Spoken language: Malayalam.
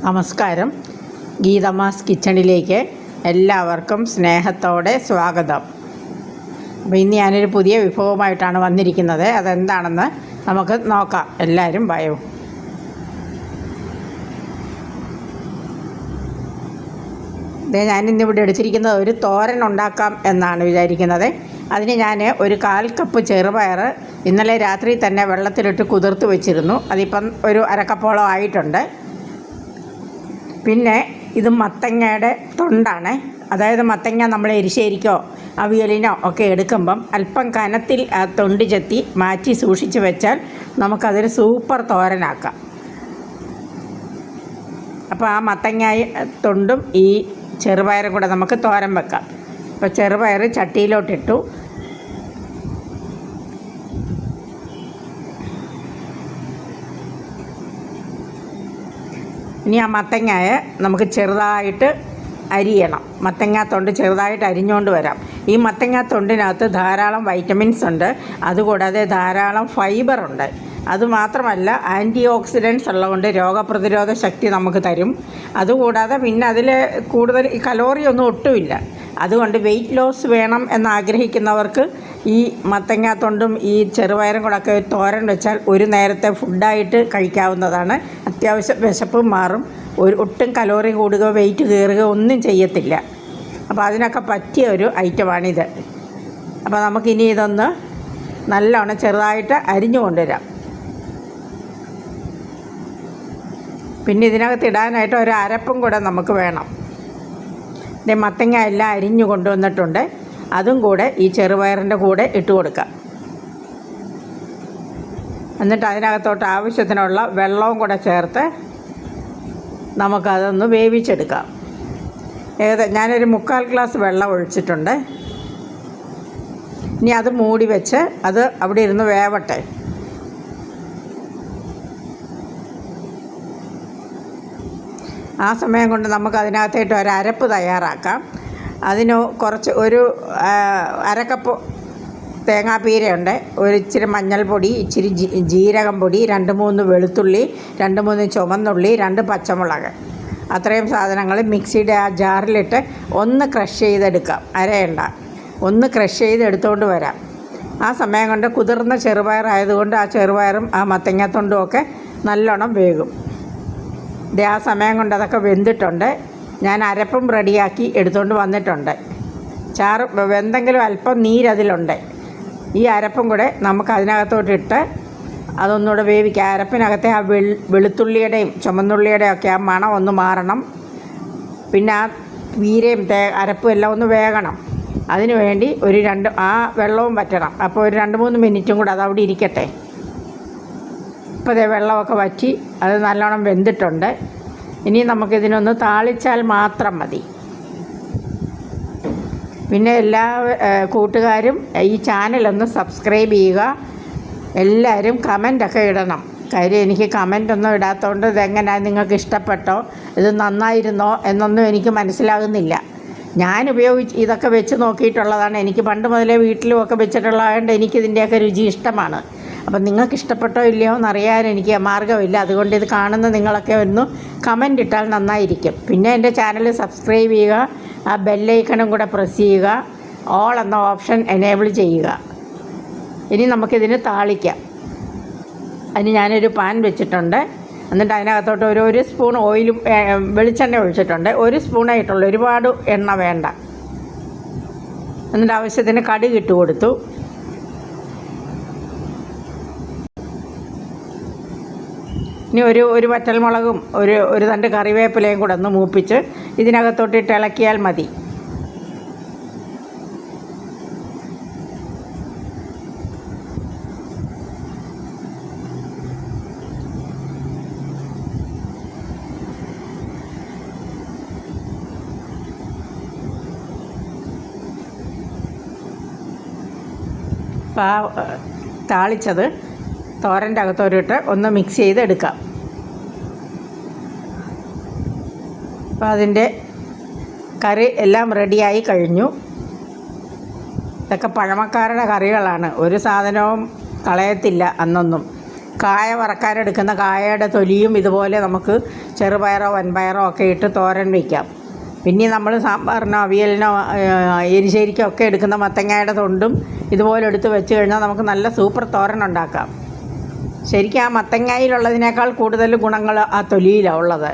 നമസ്കാരം. ഗീതമാസ് കിച്ചണിലേക്ക് എല്ലാവർക്കും സ്നേഹത്തോടെ സ്വാഗതം. അപ്പോൾ ഇന്ന് ഞാനൊരു പുതിയ വിഭവമായിട്ടാണ് വന്നിരിക്കുന്നത്. അതെന്താണെന്ന് നമുക്ക് നോക്കാം. എല്ലാവരും ഭയവും. ഞാനിന്നിവിടെ എടുത്തിരിക്കുന്നത് ഒരു തോരൻ ഉണ്ടാക്കാം എന്നാണ് വിചാരിക്കുന്നത്. അതിന് ഞാൻ ഒരു 1/4 കപ്പ് ചെറുപയർ ഇന്നലെ രാത്രി തന്നെ വെള്ളത്തിലിട്ട് കുതിർത്ത് വെച്ചിരുന്നു. അതിപ്പം ഒരു അരക്കപ്പോളം ആയിട്ടുണ്ട്. പിന്നെ ഇത് മത്തങ്ങയുടെ തൊണ്ടാണ്. അതായത് മത്തങ്ങ നമ്മൾ എരിശ്ശേരിക്കോ അവിയലിനോ ഒക്കെ എടുക്കുമ്പം അല്പം കനത്തിൽ ആ തൊണ്ട് ചെത്തി മാറ്റി സൂക്ഷിച്ച് വെച്ചാൽ നമുക്കതൊരു സൂപ്പർ തോരനാക്കാം. അപ്പോൾ ആ മത്തങ്ങ തൊണ്ടും ഈ ചെറുപയറും കൂടെ നമുക്ക് തോരൻ വെക്കാം. അപ്പോൾ ചെറുപയർ ചട്ടിയിലോട്ടിട്ടു. ഇനി ആ മത്തങ്ങയെ നമുക്ക് ചെറുതായിട്ട് അരിയണം. മത്തങ്ങ തൊണ്ട് ചെറുതായിട്ട് അരിഞ്ഞുകൊണ്ട് വരാം. ഈ മത്തങ്ങ തൊണ്ടിനകത്ത് ധാരാളം വൈറ്റമിൻസ് ഉണ്ട്. അതുകൂടാതെ ധാരാളം ഫൈബറുണ്ട്. അതുമാത്രമല്ല ആൻറ്റി ഓക്സിഡൻസ് ഉള്ളതുകൊണ്ട് രോഗപ്രതിരോധ ശക്തി നമുക്ക് തരും. അതുകൂടാതെ പിന്നെ അതിൽ കൂടുതൽ കലോറിയൊന്നും ഒട്ടുമില്ല. അതുകൊണ്ട് വെയിറ്റ് ലോസ് വേണം എന്നാഗ്രഹിക്കുന്നവർക്ക് ഈ മത്തങ്ങ തൊണ്ടും ഈ ചെറുപയറും കൂടെ ഒക്കെ തോരൻ വെച്ചാൽ ഒരു നേരത്തെ ഫുഡായിട്ട് കഴിക്കാവുന്നതാണ്. അത്യാവശ്യം വിശപ്പും മാറും. ഒട്ടും കലോറി കൂടുകയോ വെയിറ്റ് കയറുകയോ ഒന്നും ചെയ്യത്തില്ല. അപ്പോൾ അതിനൊക്കെ പറ്റിയ ഒരു ഐറ്റമാണിത്. അപ്പോൾ നമുക്കിനി ഇതൊന്ന് നല്ലോണം ചെറുതായിട്ട് അരിഞ്ഞു കൊണ്ടുവരാം. പിന്നെ ഇതിനകത്ത് ഇടാനായിട്ട് ഒരു അരപ്പും കൂടെ നമുക്ക് വേണം. മത്തങ്ങ എല്ലാം അരിഞ്ഞു കൊണ്ടുവന്നിട്ടുണ്ട്. അതും കൂടെ ഈ ചെറുപയറിൻ്റെ കൂടെ ഇട്ട് കൊടുക്കാം. എന്നിട്ട് അതിനകത്തോട്ട് ആവശ്യത്തിനുള്ള വെള്ളവും കൂടെ ചേർത്ത് നമുക്കതൊന്ന് വേവിച്ചെടുക്കാം. ഞാനൊരു 3/4 ഗ്ലാസ് വെള്ളം ഒഴിച്ചിട്ടുണ്ട്. ഇനി അത് മൂടി വെച്ച് അത് അവിടെ ഇരുന്ന് വേവട്ടെ. ആ സമയം കൊണ്ട് നമുക്ക് അതിനകത്തായിട്ട് ഒരു അരപ്പ് തയ്യാറാക്കാം. അതിന് കുറച്ച് ഒരു 1/2 കപ്പ് തേങ്ങാപ്പീരയുണ്ട്, ഇച്ചിരി മഞ്ഞൾപ്പൊടി, ഇച്ചിരി ജീരകം പൊടി, 2-3 വെളുത്തുള്ളി, 2-3 ചുവന്നുള്ളി, 2 പച്ചമുളക്. അത്രയും സാധനങ്ങൾ മിക്സിയുടെ ആ ജാറിലിട്ട് ഒന്ന് ക്രഷ് ചെയ്തെടുക്കാം. അരയണ്ട, ഒന്ന് ക്രഷ് ചെയ്ത് എടുത്തുകൊണ്ട് വരാം. ആ സമയം കൊണ്ട് കുതിർന്ന ചെറുപയറായതുകൊണ്ട് ആ ചെറുപയറും ആ മത്തങ്ങാത്തൊണ്ടും ഒക്കെ നല്ലോണം വേകും. ആ സമയം കൊണ്ട് അതൊക്കെ വെന്തിട്ടുണ്ട്. ഞാൻ അരപ്പും റെഡിയാക്കി എടുത്തുകൊണ്ട് വന്നിട്ടുണ്ട്. ചാറ് വെന്തെങ്കിലും അല്പം നീരതിലുണ്ട്. ഈ അരപ്പും കൂടെ നമുക്ക് അതിനകത്തോട്ടിട്ട് അതൊന്നുകൂടെ വേവിക്കാം. അരപ്പിനകത്തെ ആ വെളുത്തുള്ളിയുടെയും ചുമന്നുള്ളിയുടെയും ഒക്കെ ആ മണം ഒന്ന് മാറണം. പിന്നെ ആ വീരയും അരപ്പും എല്ലാം ഒന്ന് വേകണം. അതിനു വേണ്ടി ആ വെള്ളവും വറ്റണം. അപ്പോൾ ഒരു 2-3 മിനിറ്റും കൂടെ അതവിടെ ഇരിക്കട്ടെ. ഇപ്പോൾ അതേ വെള്ളമൊക്കെ വറ്റി അത് നല്ലോണം വെന്തിട്ടുണ്ട്. ഇനി നമുക്കിതിനൊന്ന് താളിച്ചാൽ മാത്രം മതി. പിന്നെ എല്ലാ കൂട്ടുകാരും ഈ ചാനലൊന്ന് സബ്സ്ക്രൈബ് ചെയ്യുക. എല്ലാവരും കമൻ്റൊക്കെ ഇടണം. കാര്യം എനിക്ക് കമൻ്റൊന്നും ഇടാത്തതുകൊണ്ട് ഇതെങ്ങനെയാണ്, നിങ്ങൾക്ക് ഇഷ്ടപ്പെട്ടോ, ഇത് നന്നായിരുന്നോ എന്നൊന്നും എനിക്ക് മനസ്സിലാകുന്നില്ല. ഞാൻ ഇതൊക്കെ വെച്ച് നോക്കിയിട്ടുള്ളതാണ്. എനിക്ക് പണ്ട് മുതലേ വീട്ടിലുമൊക്കെ വെച്ചിട്ടുള്ളതുകൊണ്ട് എനിക്കിതിൻ്റെയൊക്കെ രുചി ഇഷ്ടമാണ്. അപ്പം നിങ്ങൾക്ക് ഇഷ്ടപ്പെട്ടോ ഇല്ലയോ എന്നറിയാൻ എനിക്ക് മാർഗ്ഗമില്ല. അതുകൊണ്ട് ഇത് കാണുന്ന നിങ്ങളൊക്കെ ഒന്ന് കമൻ്റ് ഇട്ടാൽ നന്നായിരിക്കും. പിന്നെ എൻ്റെ ചാനൽ സബ്സ്ക്രൈബ് ചെയ്യുക, ആ ബെല്ലൈക്കണും കൂടെ പ്രസ് ചെയ്യുക, ഓൾ എന്ന ഓപ്ഷൻ എനേബിൾ ചെയ്യുക. ഇനി നമുക്കിതിന് താളിക്കാം. അതിന് ഞാനൊരു പാൻ വെച്ചിട്ടുണ്ട്. എന്നിട്ട് അതിനകത്തോട്ട് ഒരു സ്പൂൺ ഓയിലും വെളിച്ചെണ്ണ ഒഴിച്ചിട്ടുണ്ട്. 1 സ്പൂണായിട്ടുള്ളൂ, ഒരുപാട് എണ്ണ വേണ്ട. എന്നിട്ട് ആവശ്യത്തിന് കടുക് ഇട്ട് കൊടുത്തു. ഇനി ഒരു വറ്റൽമുളകും ഒരു തണ്ട് കറിവേപ്പിലയും കൂടെ ഒന്ന് മൂപ്പിച്ച് ഇതിനകത്തോട്ടിട്ട് ഇളക്കിയാൽ മതി. താളിച്ചത് തോരൻ്റെ അകത്തോട്ടിട്ട് ഒന്ന് മിക്സ് ചെയ്ത് എടുക്കാം. അപ്പോൾ അതിൻ്റെ കറി എല്ലാം റെഡിയായി കഴിഞ്ഞു. ഇതൊക്കെ പഴമക്കാരുടെ കറികളാണ്. ഒരു സാധനവും കളയത്തില്ല അന്നൊന്നും. കായ വറക്കാനെടുക്കുന്ന കായയുടെ തൊലിയും ഇതുപോലെ നമുക്ക് ചെറുപയറോ വൻപയറോ ഒക്കെ ഇട്ട് തോരൻ വയ്ക്കാം. പിന്നെ നമ്മൾ സാമ്പാറിനോ അവിയലിനോ എരിശ്ശേരിക്കോ ഒക്കെ എടുക്കുന്ന മത്തങ്ങയുടെ തൊണ്ടും ഇതുപോലെ എടുത്ത് വെച്ച് കഴിഞ്ഞാൽ നമുക്ക് നല്ല സൂപ്പർ തോരൻ ഉണ്ടാക്കാം. ശരിക്കും ആ മത്തങ്ങയിലുള്ളതിനേക്കാൾ കൂടുതൽ ഗുണങ്ങൾ ആ തൊലിയിലാണ് ഉള്ളത്.